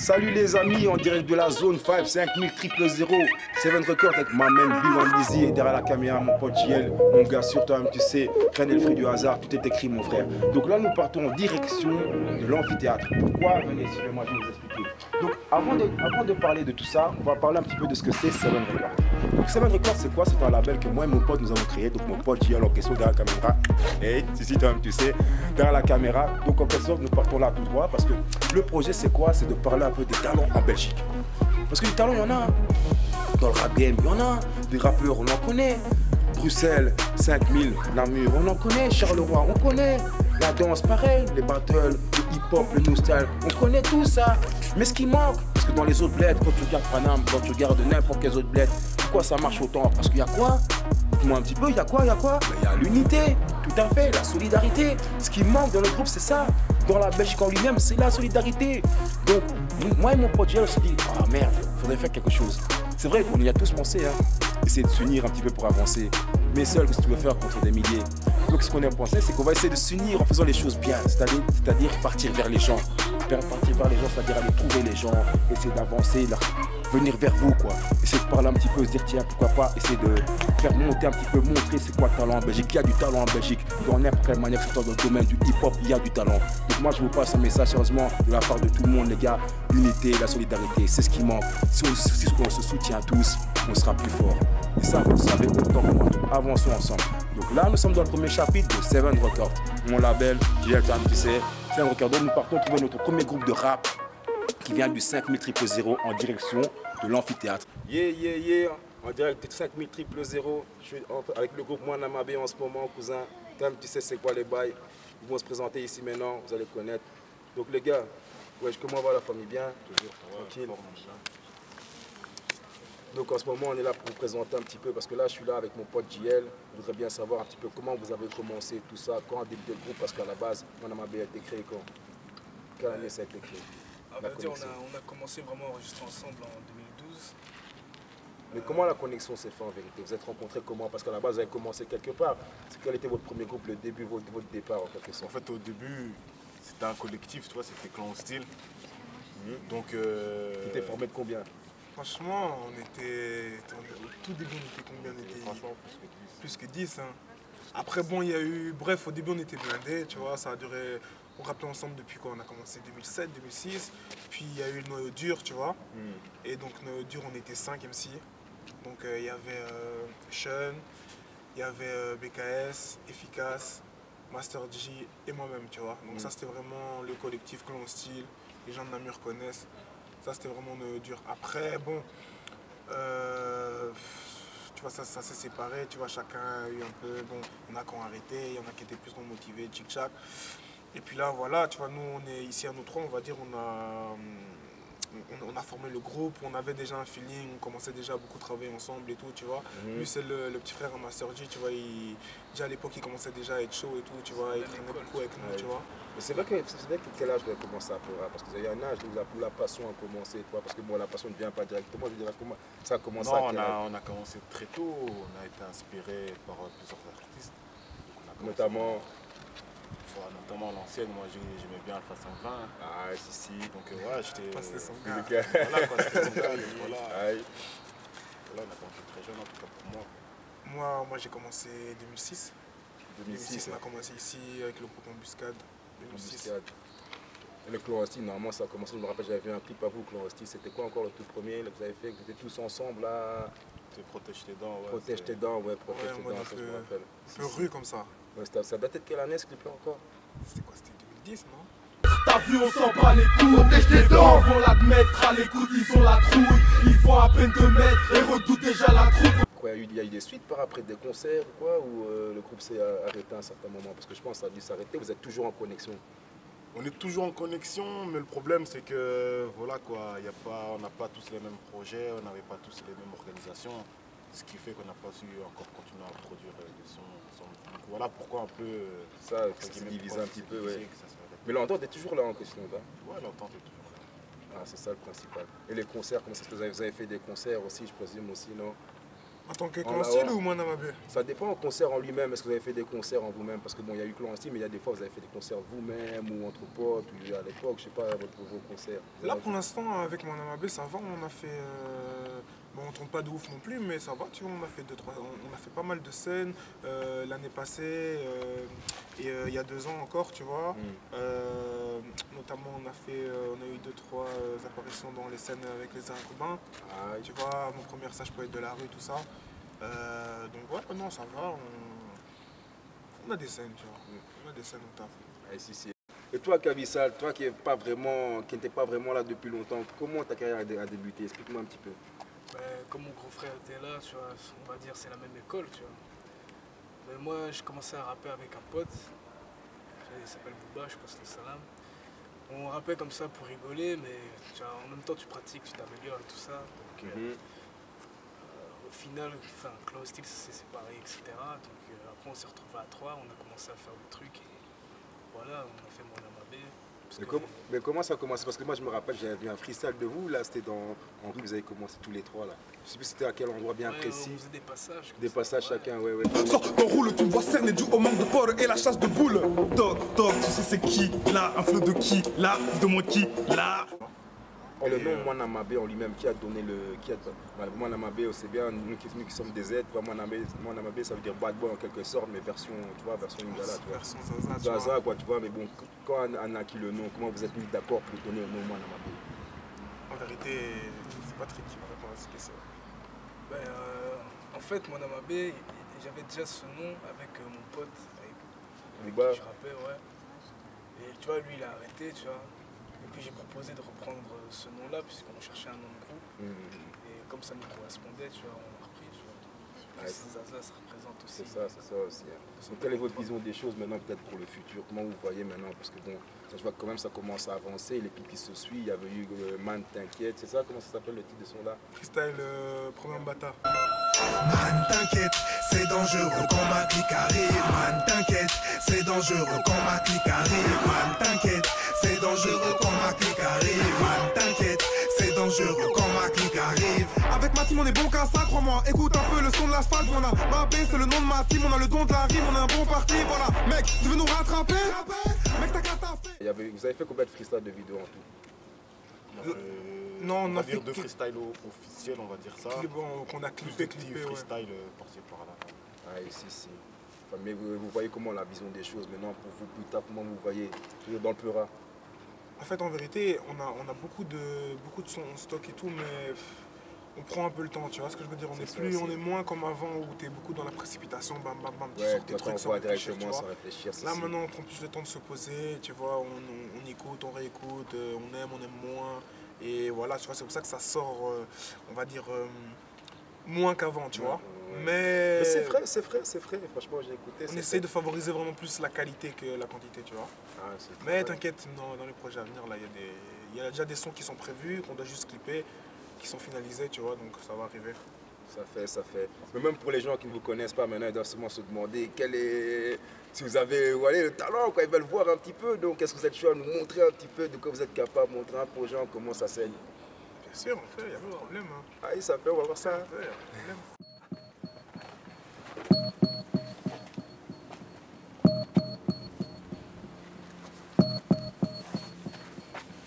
Salut les amis, en direct de la zone 5, 5000 000 7 Records avec ma main Bill Van Lizzy et derrière la caméra mon pote JL, mon gars sur toi-même tu sais, rien n'est le fruit du hasard, tout est écrit mon frère. Donc là nous partons en direction de l'amphithéâtre. Pourquoi? Venez suivez-moi, je vais vous expliquer. Donc avant de parler de tout ça, on va parler un petit peu de ce que c'est 7 Records. Donc 7 Records c'est quoi? C'est un label que moi et mon pote nous avons créé, donc mon pote JL en question derrière la caméra. Et si toi-même tu sais, derrière la caméra. Donc en quelque sorte nous partons là tout droit parce que le projet c'est quoi? C'est de parler un peu des talents en Belgique. Parce que du talent, il y en a. Dans le rap game, il y en a. Des rappeurs, on en connaît. Bruxelles, 5000, Namur, on en connaît. Charleroi, on connaît. La danse, pareil. Les battles, le hip-hop, le new style, on connaît tout ça. Mais ce qui manque, parce que dans les autres bleds, quand tu regardes Paname, quand tu regardes n'importe quels autres bleds, pourquoi ça marche autant? Parce qu'il y a quoi? Dites-moi un petit peu, il y a quoi? Il y a l'unité, tout à fait, la solidarité. Ce qui manque dans le groupe, c'est ça. Dans la Belgique en lui-même, c'est la solidarité. Donc, moi et mon pote Gilles, on se dit, ah merde, il faudrait faire quelque chose. C'est vrai qu'on y a tous pensé, hein. Essayer de s'unir un petit peu pour avancer. Mais seul, qu'est-ce que tu veux faire contre des milliers? Donc, ce qu'on a pensé, c'est qu'on va essayer de s'unir en faisant les choses bien. C'est-à-dire partir vers les gens. Partir vers les gens, c'est-à-dire aller trouver les gens, essayer d'avancer, venir vers vous, quoi. Essayer de parler un petit peu, se dire, tiens, pourquoi pas, essayer de faire monter un petit peu, montrer c'est quoi le talent en Belgique. Il y a du talent en Belgique. Dans n'importe quelle manière, que ce soit dans le domaine du hip-hop, il y a du talent. Donc moi, je vous passe un message sérieusement de la part de tout le monde, les gars. L'unité, la solidarité, c'est ce qui manque. Si on se soutient tous, on sera plus fort. Et ça, vous le savez autant que moi. Avançons ensemble. Donc là, nous sommes dans le premier chapitre de 7 Records. Mon label, JL, tu sais, 7 Records. Donc nous partons trouver notre premier groupe de rap qui vient du 5000 000 en direction de l'amphithéâtre. Yeah, en direct de 5000 000. Je suis avec le groupe Mwanamabé en ce moment, cousin. Tom, tu sais c'est quoi les bails. Ils vont se présenter ici maintenant, vous allez connaître. Donc les gars, ouais, comment va la famille? Bien? Toujours tranquille. Donc en ce moment on est là pour vous présenter un petit peu parce que là je suis là avec mon pote JL. Je voudrais bien savoir un petit peu comment vous avez commencé tout ça, quand a débuté le groupe, parce qu'à la base, Mwanamabé a été créé quand? Quelle année ça a été créé? On a commencé vraiment à enregistrer ensemble en 2012. Mais comment la connexion s'est faite en vérité? Vous êtes rencontrés comment? Parce qu'à la base, vous avez commencé quelque part. Quel était votre premier groupe, le début, votre départ en quelque sorte? En fait, au début, c'était un collectif, tu vois, c'était Clan Hostile. Donc. Qui était formé de combien? Franchement, on était. Au tout début, on était combien? On était Franchement, plus que 10. Hein. Après, bon, il y a eu. Bref, au début, on était blindés, tu vois, ça a duré. On rappelait ensemble depuis quoi? On a commencé 2007, 2006. Puis il y a eu le noyau dur, tu vois. Et donc, noyau dur, on était 5 MC. Donc il y avait Sean, il y avait BKS, Efficace, Master G et moi-même, tu vois. Donc ça c'était vraiment le collectif Clan Hostile, les gens de Namur connaissent. Ça c'était vraiment dur. Après, bon, tu vois, ça s'est séparé, tu vois, chacun a eu un peu, bon, il y en a qui ont arrêté, il y en a qui étaient plus motivés, tchic-tchac. Et puis là, voilà, tu vois, nous on est ici à nous trois, on va dire, on a formé le groupe, on avait déjà un feeling, on commençait déjà à beaucoup travailler ensemble et tout, tu vois. Lui, c'est le petit frère à Master G, tu vois, déjà à l'époque, il commençait déjà à être chaud et tout, tu vois, il traînait beaucoup avec nous, tu vois. Mais c'est vrai que quel âge vous avez commencé à faire? Parce qu'il y a un âge où la passion a commencé, tu vois, parce que bon, la passion ne vient pas directement, je dirais, comment ça a commencé à quel âge? On a commencé très tôt, on a été inspiré par plusieurs artistes. Notamment l'ancienne, moi j'aimais bien Alpha 120. Ah, si. Donc ouais, j'étais. C'était son Voilà, gars. quoi, c'était son gars. Voilà. Aïe. Voilà, on a commencé très jeune en tout cas pour moi. Moi j'ai commencé 2006. 2006, on a commencé ici avec le groupe Embuscade. 2006. Et le Clan Hostile, normalement ça a commencé, je me rappelle, j'avais vu un clip à vous, Clan Hostile. C'était quoi encore le tout premier là, que vous avez fait, que vous étiez tous ensemble là? C'était Protège tes dents, ouais. Protège tes dents, ouais, protège tes dents, ça je me rappelle. Un peu rue comme ça. Ouais, ça datait de quelle année ce clip là encore? C'était quoi? C'était 2010, non? T'as vu, on s'en bat les couilles, protège tes dents. Ils vont l'admettre, à l'écoute, ils ont la trouille. Ils font à peine 2 mètres et redoutent déjà la troupe. Quoi, il y a eu des suites par après, des concerts ou quoi, ou le groupe s'est arrêté à un certain moment? Parce que je pense que ça a dû s'arrêter, vous êtes toujours en connexion. On est toujours en connexion, mais le problème c'est que voilà quoi, on n'a pas tous les mêmes projets, on n'avait pas tous les mêmes organisations, ce qui fait qu'on n'a pas su encore continuer à produire des sons ensemble. Donc voilà pourquoi un peu ça s'est divisé un petit peu, ouais. Mais l'entente est toujours là en question, là. Ouais, l'entente est toujours là. Ah, c'est ça le principal. Et les concerts, comment ça se passe? Vous avez fait des concerts aussi, je présume aussi, non? En tant que clan style ou Mwana Mabé? Ça dépend en concert en lui-même. Est-ce que vous avez fait des concerts en vous-même? Parce que bon, il y a eu clan style, mais il y a des fois vous avez fait des concerts vous-même ou entre potes, ou à l'époque, je sais pas, vos concerts. Là pour l'instant avec Mwana Mabé ça va, on a fait... Bon on tourne pas de ouf non plus mais ça va, tu vois, on a fait on a fait pas mal de scènes l'année passée et il y a 2 ans encore, tu vois. Notamment on a eu 2-3 apparitions dans les scènes avec les Incubins. Tu vois, mon premier sage poète de la rue, tout ça. Donc ouais, non ça va, on a des scènes, tu vois. On a des scènes, on taffe. Et toi Kabissal, toi qui n'étais pas vraiment là depuis longtemps, comment ta carrière a débuté? Explique-moi un petit peu. Comme mon gros frère était là, tu vois, on va dire c'est la même école, tu vois. Mais moi, j'ai commencé à rapper avec un pote, il s'appelle Bouba, je passe le salam. On rappait comme ça pour rigoler, mais tu vois, en même temps tu pratiques, tu t'améliores et tout ça. Donc, au final, Clan Style s'est séparé, etc. Donc après on s'est retrouvés à 3, on a commencé à faire des trucs et voilà, on a fait Mwana Mabé. Mais comment ça a commencé? Parce que moi je me rappelle, j'avais vu un freestyle de vous, là c'était en rue, vous avez commencé tous les 3 là. Je sais plus c'était à quel endroit bien précis. On faisait des passages. Des passages chacun, ouais. Sors ton roule, tu me vois cerner dû au manque de port et la chasse de boules. Toc, tu sais c'est qui là? Un flot de qui là? De moi qui là? Le nom Mwana Mabé en lui-même, qui a donné le... Mwana Mabé, c'est bien, nous qui sommes des êtres, Mwana Mabé ça veut dire bad boy en quelque sorte, mais version, tu vois, version Lingala, tu vois. Version Zaza, Zaza, quoi, tu vois, mais bon, quand on a acquis le nom, comment vous êtes mis d'accord pour donner le nom Mwana Mabé? En vérité, c'est Patrick qui me répond à cette question. En fait, Mwana Mabé, j'avais déjà ce nom avec mon pote, avec Bouba. qui je rappais, ouais. Et tu vois, lui il a arrêté, tu vois. Et puis j'ai proposé de reprendre ce nom-là, puisqu'on cherchait un nom de groupe. Et comme ça nous correspondait, tu vois, on a repris, tu vois. Zaza, ça représente aussi. C'est ça aussi. Donc, quelle est votre vision des choses maintenant, peut-être pour le futur? Comment vous voyez maintenant? Parce que bon, je vois que quand même ça commence à avancer, les pics qui se suivent. Il y avait eu Man T'inquiète, c'est ça? Comment ça s'appelle le titre de son là? Freestyle Programme Bata. Man t'inquiète, c'est dangereux quand ma clique arrive. Man t'inquiète, c'est dangereux quand ma clique arrive. Man t'inquiète, c'est dangereux quand ma clique arrive. Man t'inquiète, c'est dangereux quand ma clique arrive. Avec ma team on est bon qu'à ça, crois-moi. Écoute un peu le son de l'asphalte, on a Mabé, c'est le nom de ma team, on a le don de la rime, on a un bon parti, voilà. Mec, tu veux nous rattraper? Mec, t'as qu'à taper. Vous avez fait combien de freestyle de vidéos en tout? Non, on va dire 2 freestyles officiels, on va dire ça. Bon, qu'on a clippé, freestyle par-ci par-là. Si. Enfin, mais vous voyez comment la vision des choses maintenant pour vous plus tard, comment vous voyez toujours dans le Peura? En fait, en vérité, on a beaucoup de sons en stock et tout, mais on prend un peu le temps, tu vois ce que je veux dire? On est moins comme avant où tu es beaucoup dans la précipitation, bam bam bam, tu sors tes trucs sans réfléchir, tu vois. Là maintenant on prend plus le temps de se poser, tu vois, on écoute, on réécoute, on aime moins. Et voilà, tu vois, c'est pour ça que ça sort, on va dire, moins qu'avant, tu vois. Mais c'est frais, franchement j'ai écouté. On essaie de favoriser vraiment plus la qualité que la quantité, tu vois. Mais t'inquiète, dans les projets à venir, là, il y a déjà des sons qui sont prévus, qu'on doit juste clipper, qui sont finalisés, tu vois, donc ça va arriver. Ça fait. Mais même pour les gens qui ne vous connaissent pas maintenant, ils doivent sûrement se demander si vous avez le talent, quoi, ils veulent voir un petit peu. Donc est-ce que vous êtes chaud à nous montrer un petit peu de quoi vous êtes capable, montrer un peu aux gens comment ça saigne? Bien sûr, on fait, il n'y a pas de problème. Hein. Ça fait, on va voir ça.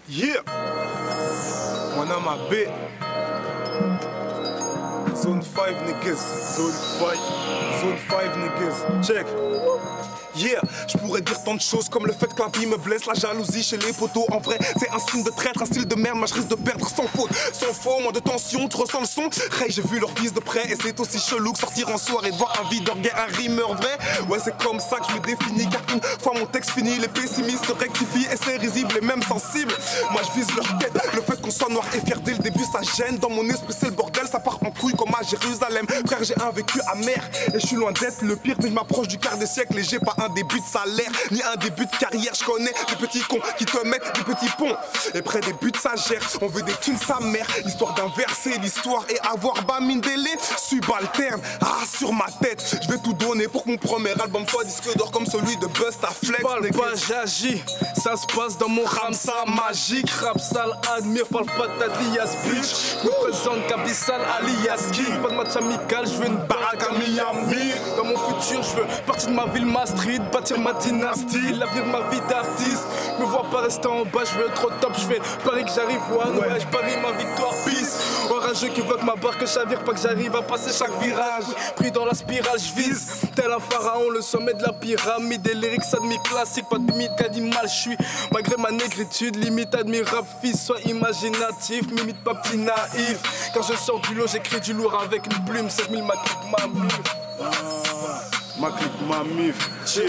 Yeah! Mwana Mabé. Zone 5 niggas. Zone 5 niggas. Check. Yeah, je pourrais dire tant de choses comme le fait que la vie me blesse, la jalousie chez les poteaux. En vrai, c'est un signe de traître, un style de merde, moi je risque de perdre sans faute. Sans faux, moins de tension, tu ressens le son. Hey, j'ai vu leur bise de près et c'est aussi chelou que sortir en soirée et voir un videur gay, un rimeur vrai. Ouais, c'est comme ça que je me définis, car une fois mon texte fini, les pessimistes rectifient et c'est risible et même sensible. Moi je vise leur tête, le fait qu'on soit noir et fier dès le début ça gêne. Dans mon esprit c'est le bordel, ça part en couille comme à Jérusalem. Frère, j'ai un vécu amer et je suis loin d'être le pire, mais je m'approche du quart des siècles et j'ai pas un début de salaire, ni un début de carrière. Je connais des petits cons qui te mettent des petits ponts. Et près des buts ça gère, on veut des thunes sa mère. Histoire d'inverser l'histoire et avoir mine délai. Subalterne, sur ma tête. Je vais tout donner pour que mon premier album soit disque d'or comme celui de Bustaflex. Parle pas, j'agis, ça se passe dans mon Ramsa magique. Rap sale, admire, parle pas d'Alias bitch. Me présente Kabissal alias Ski. Pas de match amical, je veux une baraque à Miami. Dans mon futur, je veux partir de ma ville, ma street, bâtir ma dynastie, l'avenir de ma vie d'artiste. Me vois pas rester en bas, je veux être au top, je fais pareil que j'arrive one, ouais, je parie ma victoire, peace. Orageux qui veut que ma barque chavire, pas que j'arrive à passer chaque virage. Pris dans la spirale, je vise, tel un pharaon, le sommet de la pyramide. Des lyrics, ça demi-classique, pas de limite d'animal, je suis. Malgré ma négritude, limite admirable, fils, sois imaginatif, m'imite pas petit naïf. Quand je sors du lot, j'écris du lourd avec une plume, 7000 ma clique, ma mif. Ma clique, ma mif, c'est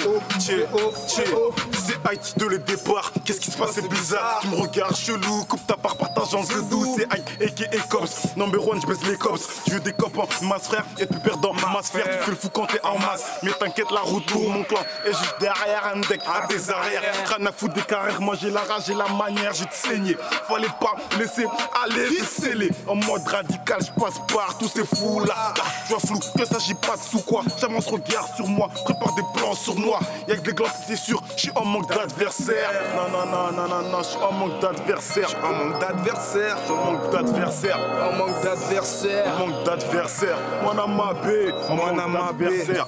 Haïti de le départ. Qu'est-ce qui se passe, c'est bizarre. Tu me regardes chelou, coupe ta part, partage en jeu doux. C'est Haïti et Cops, number one, je baisse les Cops. Je veux des copes en masse frère, et tu perds dans ma sphère. Tu fais le fou quand t'es en masse, mais t'inquiète, la route tourne, mon clan est juste derrière un deck à des arrières. Rien à foutre des carrières, moi j'ai la rage, j'ai la manière, j'ai te saigné. Fallait pas laisser aller, c'est scellé. En mode radical, je passe par tous ces fous là. Je vois flou, que s'agit pas de sous quoi. J'avance, regarde sur moi, prépare des plans sur moi. Y'a que des glances, c'est sûr, je suis en manque d'adversaire. Non, je suis en manque d'adversaire. En manque d'adversaire, En manque d'adversaire. En manque d'adversaire. En manque d'adversaire. Moi, n'a ma B. En manque d'adversaire.